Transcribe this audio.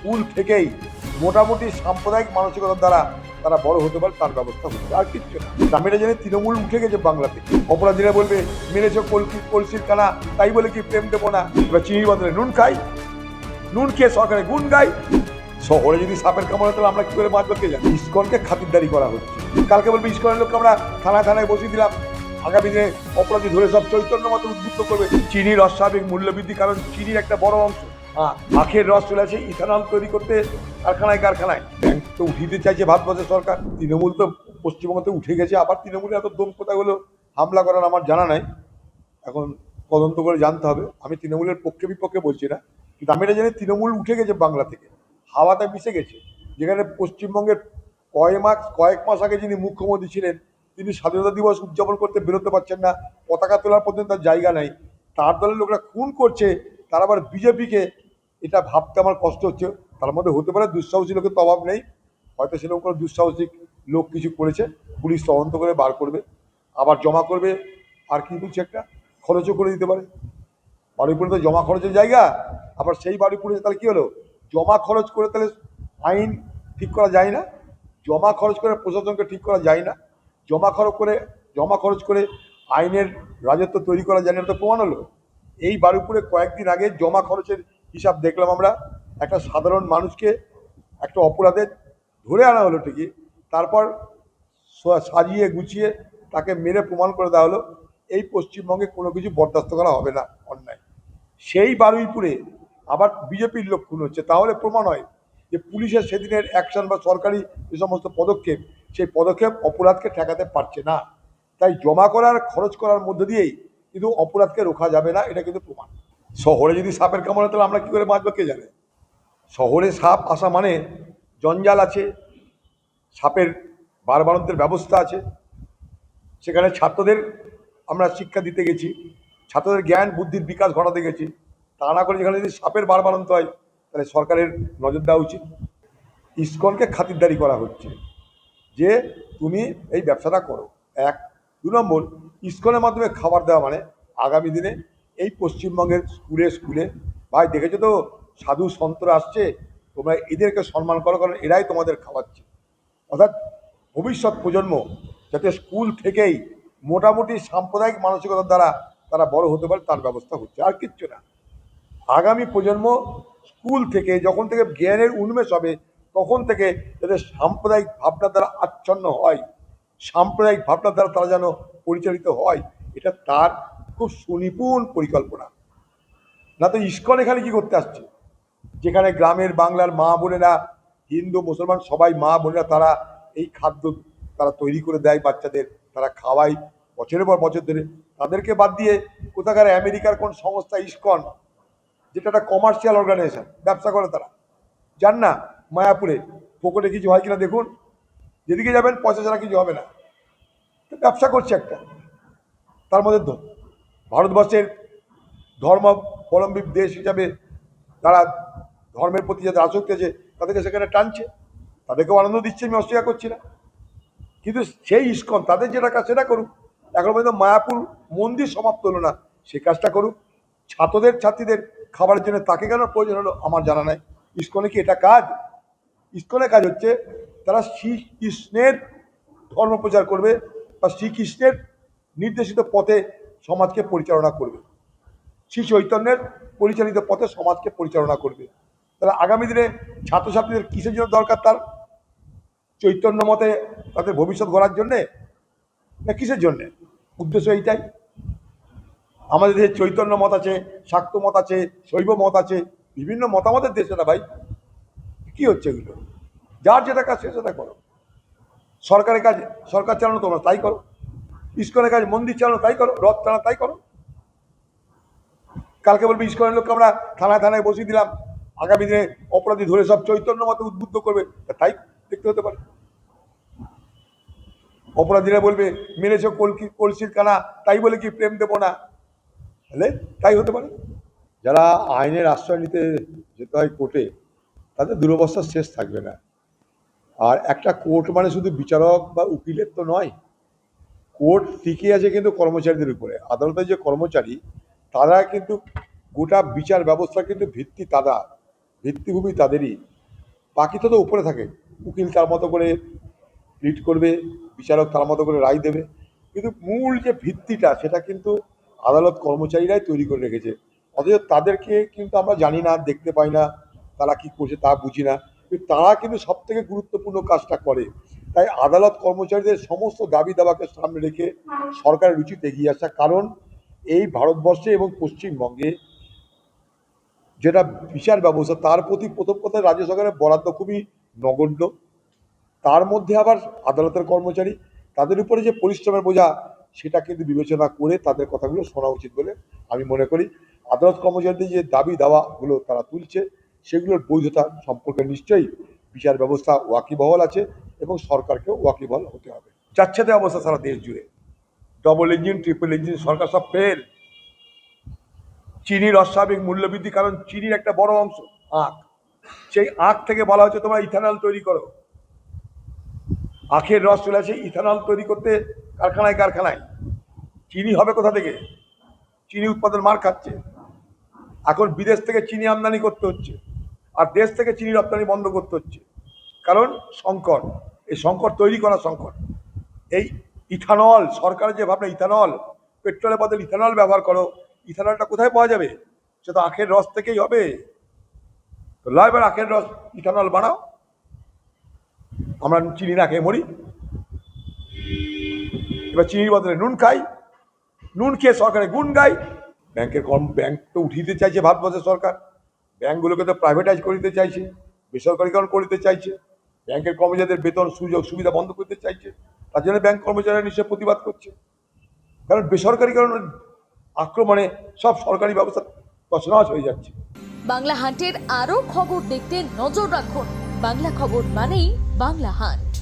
School থেকেই মোটামুটি সাম্প্রদায়িক মানসিকতার দ্বারা তারা বড় হতে পারে তার ব্যবস্থা হচ্ছে, আর কিচ্ছু না। আমি এটা জানি তৃণমূল উঠে গেছে বাংলা থেকে। অপরাধীরা বলবে মেরেছ কলসির কানা, তাই বলে কি প্রেম দেবো না? এবার চিনির বদলে নুন খাই, নুন খেয়ে সরকারের গুণ গাই। শহরে যদি সাপের কামড়ে তাহলে আমরা কি করে বাঁচবো কে জানি। ইস্কনকে খাতিরদারি করা হচ্ছে। কালকে বলবে ইস্কনের লোককে আমরা থানায় থানায় বসিয়ে দিলাম, আগামী দিনে অপরাধী ধরে সব চৈতন্য মতো উদ্বুদ্ধ করবে। চিনির অস্বাভাবিক মূল্যবৃদ্ধি, কারণ চিনির একটা বড় অংশ আখের রস চলে আসে ইথানল তৈরি করতে কারখানায় কারখানায়। ব্যাংক তো উঠিতে চাইছে ভারতবর্ষের সরকার। তৃণমূল তো পশ্চিমবঙ্গতে উঠে গেছে, আবার তৃণমূলের এত দম কোথায় হলো হামলা করার আমার জানা নাই, এখন তদন্ত করে জানতে হবে। আমি তৃণমূলের পক্ষে বিপক্ষে বলছি না, কিন্তু আমি এটা জানি তৃণমূল উঠে গেছে বাংলা থেকে, হাওয়াতে মিশে গেছে। যেখানে পশ্চিমবঙ্গের কয়েক মাস আগে যিনি মুখ্যমন্ত্রী ছিলেন, তিনি স্বাধীনতা দিবস উদযাপন করতে বেরোতে পারছেন না, পতাকা তোলার পর্যন্ত তার জায়গা নাই। তার দলের লোকরা খুন করছে, তার আবার বিজেপিকে, এটা ভাবতে আমার কষ্ট হচ্ছে। তার মধ্যে হতে পারে দুঃসাহসী লোকের তো অভাব নেই, হয়তো সেরকম কোনো দুঃসাহসিক লোক কিছু করেছে, পুলিশ তদন্ত করে বার করবে, আবার জমা করবে। আর কি বলছে, একটা খরচও করে দিতে পারে। বারুইপুরে তো জমা খরচের জায়গা, আবার সেই বারুইপুরে তাহলে কি হলো, জমা খরচ করে তাহলে আইন ঠিক করা যায় না, জমা খরচ করে প্রশাসনকে ঠিক করা যায় না, জমা খরচ করে আইনের রাজত্ব তৈরি করা যায় না, তো প্রমাণ হলো। এই বারুইপুরে কয়েকদিন আগে জমা খরচের হিসাব দেখলাম আমরা, একটা সাধারণ মানুষকে একটা অপরাধে ধরে আনা হলো ঠিকই, তারপর সাজিয়ে গুছিয়ে তাকে মেরে প্রমাণ করে দেওয়া হলো এই পশ্চিমবঙ্গে কোনো কিছু বরদাস্ত করা হবে না অন্যায়। সেই বারুইপুরে আবার বিজেপির লোক খুন হচ্ছে, তাহলে প্রমাণ হয় যে পুলিশের সেদিনের অ্যাকশন বা সরকারি যে সমস্ত পদক্ষেপ, সেই পদক্ষেপ অপরাধকে ঠেকাতে পারছে না। তাই জমা করার খরচ করার মধ্য দিয়েই কিন্তু অপরাধকে রোখা যাবে না, এটা কিন্তু প্রমাণ। শহরে যদি সাপের কামড়ে তাহলে আমরা কি করে বাঁচবো কে জানে। শহরে সাপ আসা মানে জঞ্জাল আছে, সাপের বারবারন্তের ব্যবস্থা আছে। সেখানে ছাত্রদের আমরা শিক্ষা দিতে গেছি, ছাত্রদের জ্ঞান বুদ্ধির বিকাশ ঘটাতে গেছি। তা না করে যেখানে যদি সাপের বারবারন্ত হয়, তাহলে সরকারের নজর দেওয়া উচিত। ইস্কনকে খাতিরদারি করা হচ্ছে যে তুমি এই ব্যবসাটা করো, এক। দু নম্বর, ইস্কনের মাধ্যমে খাবার দেওয়া মানে আগামী দিনে এই পশ্চিমবঙ্গের স্কুলে স্কুলে, ভাই দেখেছো তো সাধু সন্তরা আসছে, তোমরা এদেরকে সম্মান করো, কারণ এরাই তোমাদের খাওয়াচ্ছে। অর্থাৎ ভবিষ্যৎ প্রজন্ম যাতে স্কুল থেকেই মোটামুটি সাম্প্রদায়িক মানসিকতার দ্বারা তারা বড় হতে পারে তার ব্যবস্থা হচ্ছে, আর কিচ্ছু না। আগামী প্রজন্ম স্কুল থেকে যখন থেকে জ্ঞানের উন্মেষ হবে, তখন থেকে যাতে সাম্প্রদায়িক ভাবনার দ্বারা আচ্ছন্ন হয়, সাম্প্রদায়িক ভাবনার দ্বারা তারা যেন পরিচালিত হয়, এটা তার খুব সুনিপুণ পরিকল্পনা। না তো ইস্কন এখানে কি করতে আসছে, যেখানে গ্রামের বাংলার মা বোনেরা, হিন্দু মুসলমান সবাই মা বোনেরা, তারা এই খাদ্য তারা তৈরি করে দেয় বাচ্চাদের, তারা খাওয়ায় বছরের পর বছর ধরে। তাদেরকে বাদ দিয়ে কোথাকার আমেরিকার কোন সংস্থা ইস্কন, যেটা একটা কমার্শিয়াল অর্গানাইজেশন, ব্যবসা করে তারা, যান না মায়াপুরে পকেটে কিছু হয় কিনা দেখুন, যেদিকে যাবেন পয়সা ছাড়া কিছু হবে না, ব্যবসা করছে একটা। তার মধ্যে ভারতবর্ষের ধর্মাবলম্বী দেশ হিসাবে তারা ধর্মের প্রতি যাদের আসক্তি আছে তাদেরকে সেখানে টানছে, তাদেরকেও আনন্দ দিচ্ছে, আমি অস্বীকার করছি না। কিন্তু সেই ইস্কন তাদের যেটা কাজ সেটা করুক। এখন পর্যন্ত মায়াপুর মন্দির সমাপ্ত হলো না, সে কাজটা করুক। ছাত্রীদের খাবারের জন্য তাকে কেন প্রয়োজন হলো আমার জানা নাই। ইস্কনে কি এটা কাজ? ইস্কনের কাজ হচ্ছে তারা শ্রীকৃষ্ণের ধর্ম প্রচার করবে বা শ্রীকৃষ্ণের নির্দেশিত পথে সমাজকে পরিচালনা করবে, শ্রী চৈতন্যের পরিচালিত পথে সমাজকে পরিচালনা করবে। তাহলে আগামী দিনে ছাত্রছাত্রীদের কিসের জন্য দরকার, তার চৈতন্য মতে তাদের ভবিষ্যৎ গড়ার জন্যে, না কিসের জন্যে? উদ্দেশ্য এইটাই। আমাদের দেশে চৈতন্য মত আছে, শাক্ত মত আছে, শৈব মত আছে, বিভিন্ন মতামতের দেশ এটা ভাই। কি হচ্ছে এগুলো? যার যেটা কাজ সে সেটা করো। সরকারের কাজ সরকার চালানো, তোমরা তাই করো। ইস্কনের কাজ মন্দির চালানো, তাই করো। রথ চালানো, তাই করো। কালকে বলবে ইস্কনের লোককে আমরা থানায় থানায় বসিয়ে দিলাম, আগামী দিনে অপরাধী ধরে সব চৈতন্য মতে উদ্বুদ্ধ করবে, তাই দেখতে হতে পারে। অপরাধীরা বলবে মেরেছ কলসির কানা, তাই বলে কি প্রেম দেবো না? তাহলে তাই হতে পারে। যারা আইনের আশ্রয় নিতে যেতে হয় কোর্টে, তাদের দুরবস্থার শেষ থাকবে না। আর একটা কোর্ট মানে শুধু বিচারক বা উকিলের তো নয়, কোর্ট টিকে আছে কিন্তু কর্মচারীদের উপরে। আদালতের যে কর্মচারী, তারা কিন্তু গোটা বিচার ব্যবস্থা কিন্তু ভিত্তিভূমি তাদেরই। বাকি তো উপরে থাকে, উকিল তার মতো করে লিড করবে, বিচারক তার মতো করে রায় দেবে, কিন্তু মূল যে ভিত্তিটা সেটা কিন্তু আদালত কর্মচারীরাই তৈরি করে রেখেছে। অথচ তাদেরকে কিন্তু আমরা জানি না, দেখতে পাই না, তারা কি করছে তা বুঝি না, কিন্তু তারা কিন্তু সব থেকে গুরুত্বপূর্ণ কাজটা করে। তাই আদালত কর্মচারীদের সমস্ত দাবি দাবাকে সামনে রেখে সরকারের উচিত এগিয়ে আসা, কারণ এই ভারতবর্ষে এবং পশ্চিমবঙ্গে যেটা বিচার ব্যবস্থা তার প্রতি প্রথম কথা রাজ্য সরকারের বরাদ্দ খুবই নগণ্য, তার মধ্যে আবার আদালতের কর্মচারী, তাদের উপরে যে পরিশ্রমের বোঝা সেটা কিন্তু বিবেচনা করে তাদের কথাগুলো শোনা উচিত বলে আমি মনে করি। আদালত কর্মচারীদের যে দাবি দাওয়াগুলো তারা তুলছে সেগুলোর বৈধতা সম্পর্কে নিশ্চয়ই বিচার ব্যবস্থা ওয়াকিবহাল আছে এবং সরকারকেও ওয়াকিবহাল হতে হবে। যাচ্ছেদে অবস্থা সারা দেশ জুড়ে, ডবল ইঞ্জিন ট্রিপল ইঞ্জিন সরকার সব ফেল। চিনির অস্বাভাবিক মূল্যবৃদ্ধি, কারণ চিনির একটা বড় অংশ আখ, সেই আখ থেকে বলা হচ্ছে তোমরা ইথানল তৈরি করো। আখের রস চলে আসে ইথানল তৈরি করতে কারখানায় কারখানায়, চিনি হবে কোথা থেকে? চিনি উৎপাদন মার খাচ্ছে। এখন বিদেশ থেকে চিনি আমদানি করতে হচ্ছে, আর দেশ থেকে চিনি রপ্তানি বন্ধ করতে হচ্ছে, কারণ সংকট। এই সংকট তৈরি করা সংকট। এই ইথানল, সরকারের যে ভাবনা ইথানল, পেট্রোলের বদলে ইথানল ব্যবহার করো, ইথানলটা কোথায় পাওয়া যাবে? সে তো আখের রস থেকেই হবে। তো লয় এবার আখের রস ইথানল বানাও, আমরা চিনি না খেয়ে মরি। এবার চিনির বদলে নুন খাই, নুন খেয়ে সরকারের গুণ গাই। ব্যাংক তো উঠিয়ে দিতে চাইছে ভারতবর্ষের সরকার, ব্যাংকগুলোকে তো প্রাইভেটাইজ করে দিতে চাইছে, বেসরকারিকরণ করে দিতে চাইছে, ব্যাংকের কর্মচারীদের বেতন সুযোগ সুবিধা বন্ধ করতে চাইছে। তার জন্য ব্যাংক কর্মচারীরা নিশ্চয় প্রতিবাদ করছে, কারণ বেসরকারিকরণের আক্রমণে সব সরকারি ব্যবস্থা তছনছ হয়ে যাচ্ছে। বাংলা হান্টের আরও খবর দেখতে নজর রাখুন। বাংলা খবর মানেই বাংলা হান্ট।